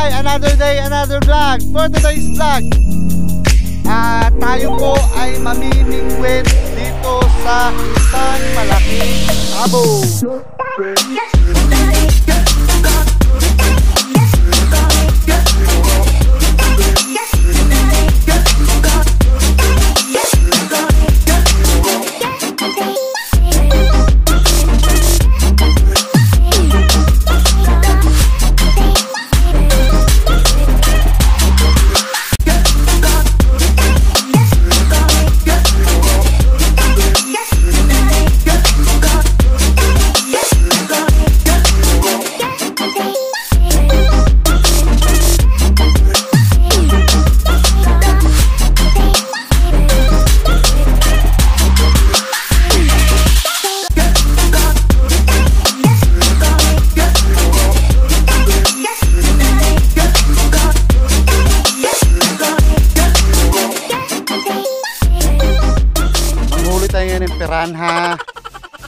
bay, another day, another vlog. For today's vlog, tayo po ay mamimingwit dito sa isang malaking tabo. Piranha,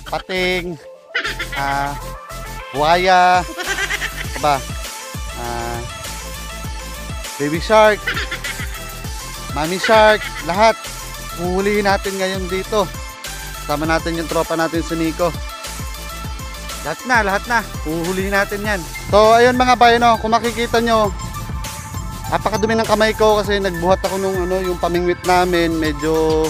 pating, buhaya, baby shark, mommy shark, lahat huhulihin natin ngayon dito. Sama natin yung tropa natin si Nico. Lahat na huhulihin natin yan. So ayun mga bayo, no, kung makikita nyo, napakadumi ng kamay ko kasi nagbuhat ako nung yung pamingwit namin. Medyo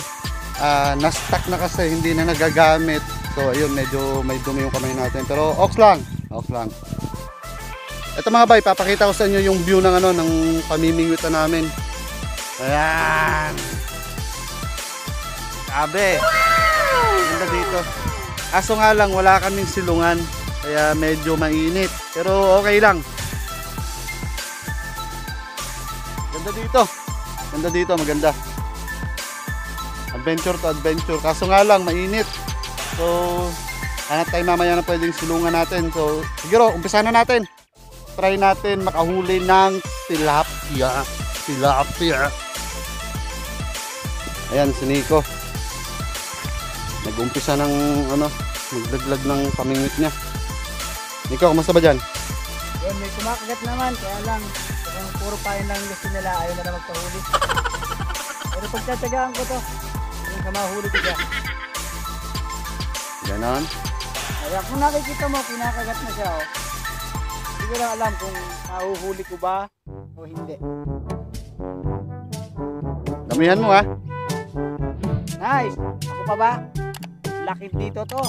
na-stuck na kasi, hindi na nagagamit. So ayun, medyo may dumi yung kamay natin, pero ox lang. Ito mga bay, papakita ko sa inyo yung view ng ng pamimingwitan namin. Ayan, sabi, ganda dito. Aso nga lang, wala kaming silungan, kaya medyo mainit, pero okay lang. Ganda dito, maganda. Adventure to adventure, kaso nga lang mainit. So hanap tayo mamaya na pwedeng silungan natin. So siguro umpisa na natin. Try natin makahuli ng tilapia. Ayan si Nico, nag-umpisa ng maglaglag ng pamingwit niya. Nico, kumusta ba dyan? Yun, may kumakagat naman, kaya lang puro payo lang gusto nila, ayaw na magpahuli. Pero pagtsatsagaan ko to, yung kamahuli ko dyan. Ganon. Kaya kung nakikita mo, pinakagat na siya. Hindi ko lang alam kung mahuhuli ko ba o hindi. Damihan mo ha. Nice! Ako pa ba? Laki dito to.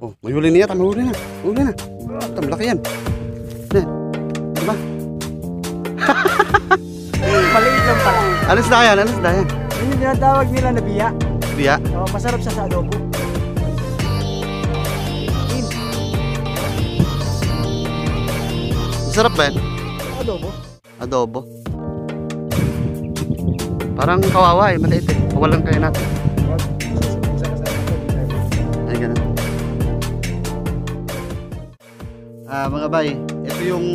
Oh, may huli niya, huli na. Malaki yan. Diba? Maliit lang pala. Alas na yan. Yun yung tinatawag nila na biya. Biya? Oh, masarap siya sa adobo. Masarap ba yan? Adobo. Parang kawawa maliit eh. Kawalan kayo natin. Ay, ganun. Mga bay, ito yung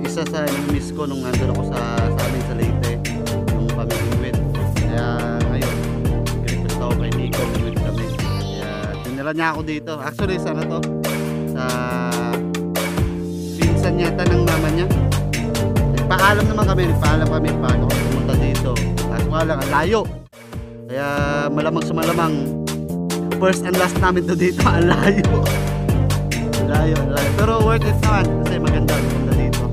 isa sa miss ko nung nandun ako sa amin sa Leyte, yung pamimingwit. Kaya ngayon, request ako kay Nico, mingwit kami. Kaya dinala niya ako dito. Actually, sa sa pinsan yata ng mama niya. Nagpaalam kami paano kami pumunta dito. Kaso nga lang, ang layo. Kaya malamang sa malamang, first and last namin to dito, ang layo. Layo. Pero worth it naman kasi maganda dito.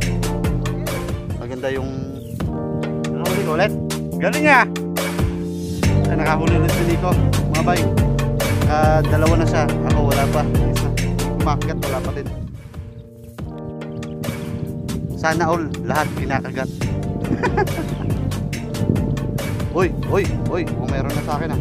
Maganda yung nakahuli ko ulit. Galing nga! Nakahuli ulit si Nico. Mga bay, dalawa na siya. Ako wala pa. Isa. Umakyat, wala pa din. Sana all, lahat kinakagat. Uy, kung meron na sa akin ah.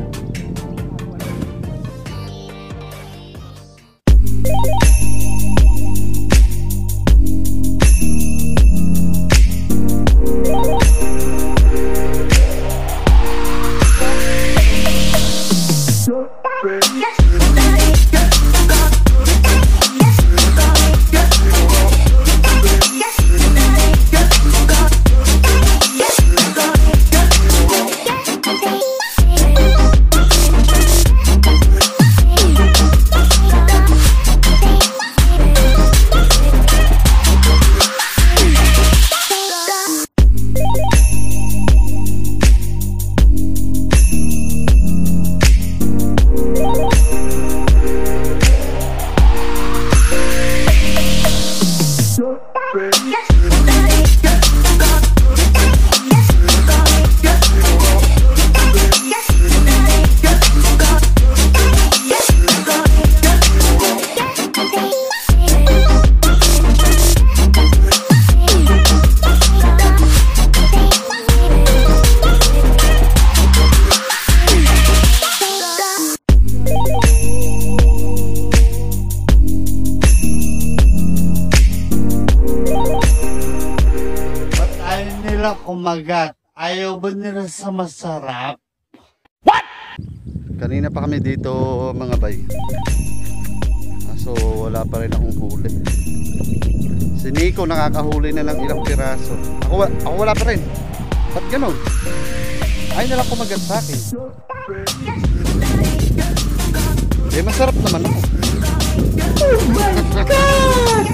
Kumagat. Ayaw ba nila sa masarap? What? Kanina pa kami dito mga bay. So wala pa rin akong huli. Si Nico nakakahuli na ng ilang piraso. Ako wala pa rin. Ba't ganun? Ayaw nila kumagat sa akin. Eh masarap naman ako. Oh my God!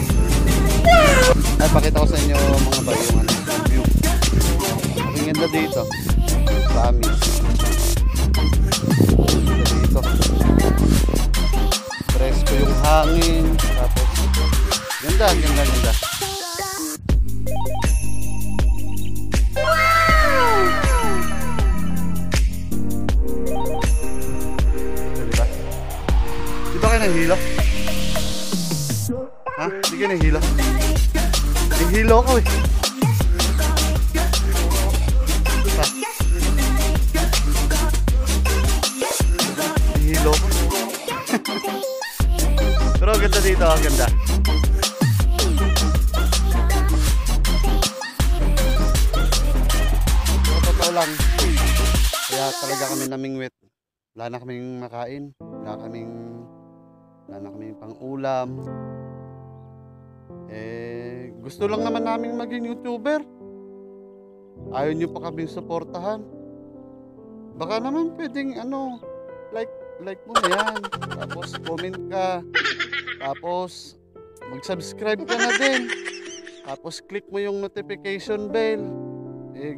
Ay pakita ko sa inyo mga bay yung view. Ang ganda dito. Promise. Ganda dito. Presko yung hangin. Tapos ganda. Diba? Diba kayo nahilo? Ha? Hindi kayo nahilo? Nahilo ako eh. Hilo ko. Pero ganda dito, ganda. Totoo lang. Kaya talaga kami namingwit. Wala na kaming makain. Wala na kaming pang-ulam. Gusto lang naman naming maging YouTuber. Ayaw nyo pa kaming suportahan. Baka naman pwedeng like mo na yan. Tapos comment ka. Tapos mag-subscribe ka na din. Tapos click mo yung notification bell.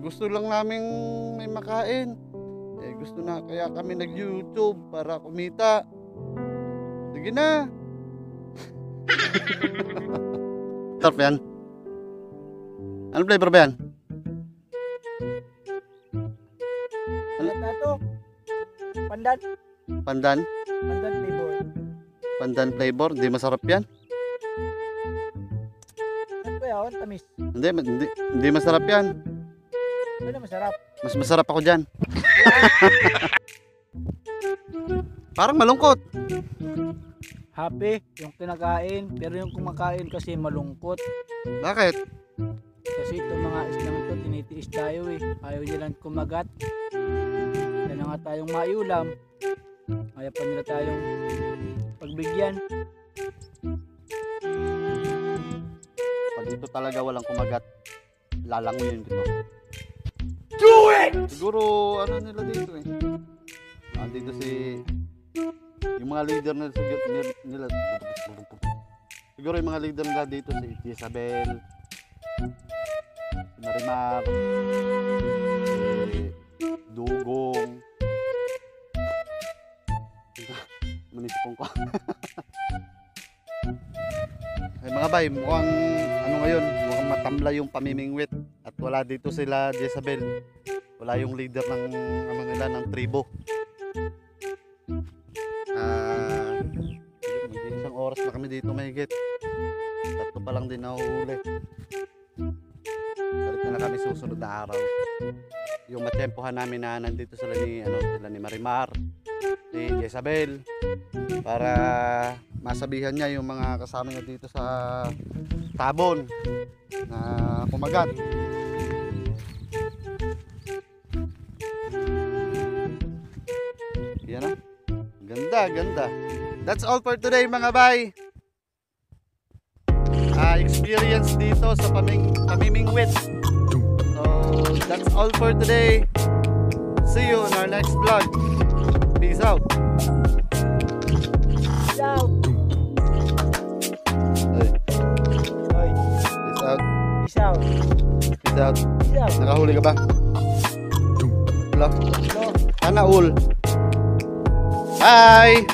Gusto lang naming may makain. Gusto na kaya kami nag-YouTube para kumita. Sige na. Sarap yan. Ano flavor ba yan? Ano na to? Pandan. Pandan? Pandan flavor. Pandan flavor? Di masarap yan? Ano ba yun? Tamis. Hindi masarap yan. Ano masarap? Mas masarap ako dyan. Parang malungkot. Happy yung kinakain, pero yung kumakain kasi malungkot. Bakit? Kasi itong mga islang ito, tinitiis tayo eh. Ayaw nilang kumagat. Kaya na nga tayong maiulam. Ayaw pa nila tayong pagbigyan. Pag dito talaga walang kumagat, lalanguyin dito. Do it! Siguro ano nila dito eh. Dito si yung mga leader nila siguro yung mga leader nila dito si Isabel, si Marimar, si Dugong, manisipong ko. Ay mga bay, mukhang ano ngayon, mukhang matamla yung pamimingwit at wala dito sila Jezabel. Wala yung leader ng ano nila ng tribo. Isang oras na kami dito mahigit. Tatlo pa lang din nahuhuli. Balik na lang kami susunod na araw. Yung matsempohan namin na nandito sila ni Marimar, si Jezabel, para masabihan niya yung mga kasama niya dito sa Tabon na kumagat. Yan na. Ganda. That's all for today mga bay. Experience dito sa Pamimingwit. So that's all for today. See you in our next vlog. Peace out. Ciao. Hey, Hoy, peace out. peace out. Peace out. Peace out. Nakahuli ka ba? Wala. No. Sana all. Bye!